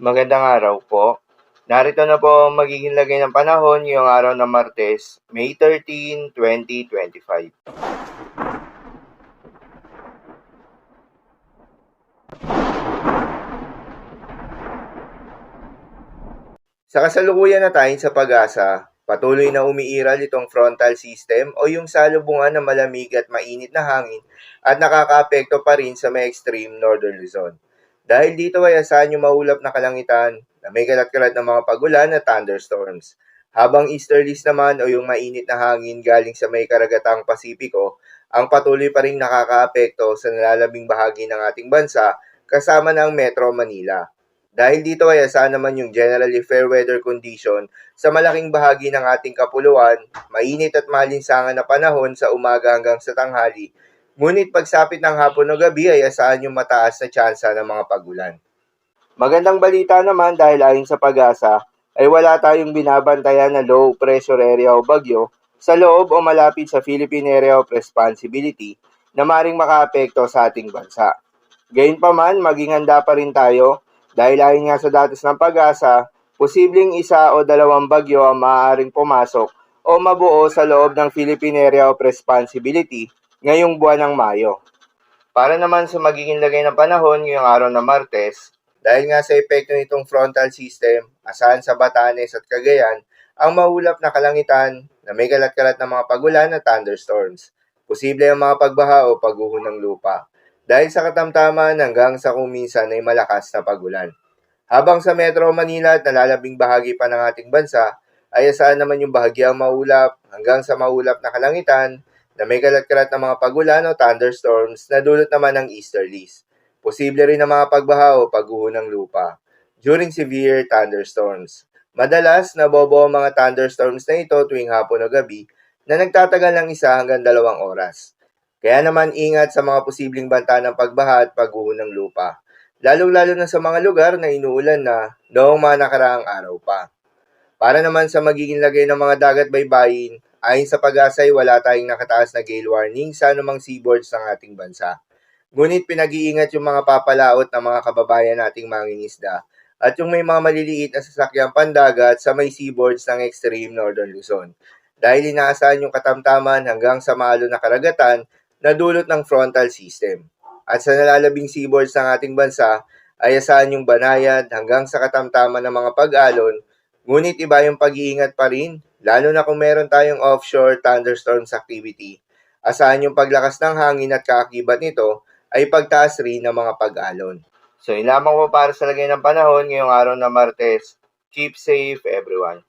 Magandang araw po. Narito na po ang magiging lagay ng panahon ngayong araw ng Martes, May 13, 2025. Sa kasalukuyan na tayo sa pag-asa, patuloy na umiiral itong frontal system o yung salubungan ng malamig at mainit na hangin at nakakaapekto pa rin sa may extreme northern Luzon. Dahil dito ay asahan yung maulap na kalangitan na may kalat-kalat ng mga pagulan at thunderstorms. Habang easterlies naman o yung mainit na hangin galing sa may karagatang Pasipiko, ang patuloy pa rin nakakaapekto sa nalalabing bahagi ng ating bansa kasama ng Metro Manila. Dahil dito ay asahan naman yung generally fair weather condition sa malaking bahagi ng ating kapuluan, mainit at malinsangan na panahon sa umaga hanggang sa tanghali. Ngunit pagsapit ng hapon o gabi ay asahan yung mataas na tsansa ng mga pagulan. Magandang balita naman dahil ayon sa pag-asa ay wala tayong binabantayan na low pressure area o bagyo sa loob o malapit sa Philippine Area of Responsibility na maring makaapekto sa ating bansa. Gayunpaman, maging handa pa rin tayo dahil ayon nga sa datos ng pag-asa, posibleng isa o dalawang bagyo ang maaaring pumasok o mabuo sa loob ng Philippine Area of Responsibility ngayong buwan ng Mayo. Para naman sa magiging lagay ng panahon ngayong araw ng Martes, dahil nga sa epekto nitong frontal system, asahan sa Batanes at Cagayan ang maulap na kalangitan na may kalat-kalat na mga pagulan at thunderstorms. Posible ang mga pagbaha o pagguho ng lupa dahil sa katamtaman hanggang sa kuminsan ay malakas na pagulan. Habang sa Metro Manila at nalalabing bahagi pa ng ating bansa, ay asahan naman yung bahagyang maulap hanggang sa maulap na kalangitan na may kalat-kalat na mga pagulan o thunderstorms na dulot naman ng easterlies. Posible rin ang mga pagbaha o pagguho ng lupa during severe thunderstorms. Madalas, nabobo ang mga thunderstorms na ito tuwing hapon o gabi na nagtatagal ng 1 hanggang 2 oras. Kaya naman ingat sa mga posibleng banta ng pagbaha at pagguho ng lupa, lalong-lalo na sa mga lugar na inuulan na noong mga nakaraang araw pa. Para naman sa magiging lagay ng mga dagat baybayin, ayon sa pag-asa ay wala tayong nakataas na gale warning sa anumang seaboards ng ating bansa. Ngunit pinag-iingat yung mga papalaot ng mga kababayan nating mangingisda at yung may mga maliliit na sasakyang pandagat sa may seaboards ng extreme northern Luzon. Dahil inaasahan yung katamtaman hanggang sa malo na karagatan na dulot ng frontal system. At sa nalalabing seaboards ng ating bansa ay asahan yung banayad hanggang sa katamtaman ng mga pag-alon. Ngunit iba yung pag-iingat pa rin, lalo na kung meron tayong offshore thunderstorms activity. Asahan yung paglakas ng hangin at kaakibat nito ay pagtaas rin ng mga pag-alon. So, yun lamang po para sa lagay ng panahon ngayong araw na Martes. Keep safe, everyone.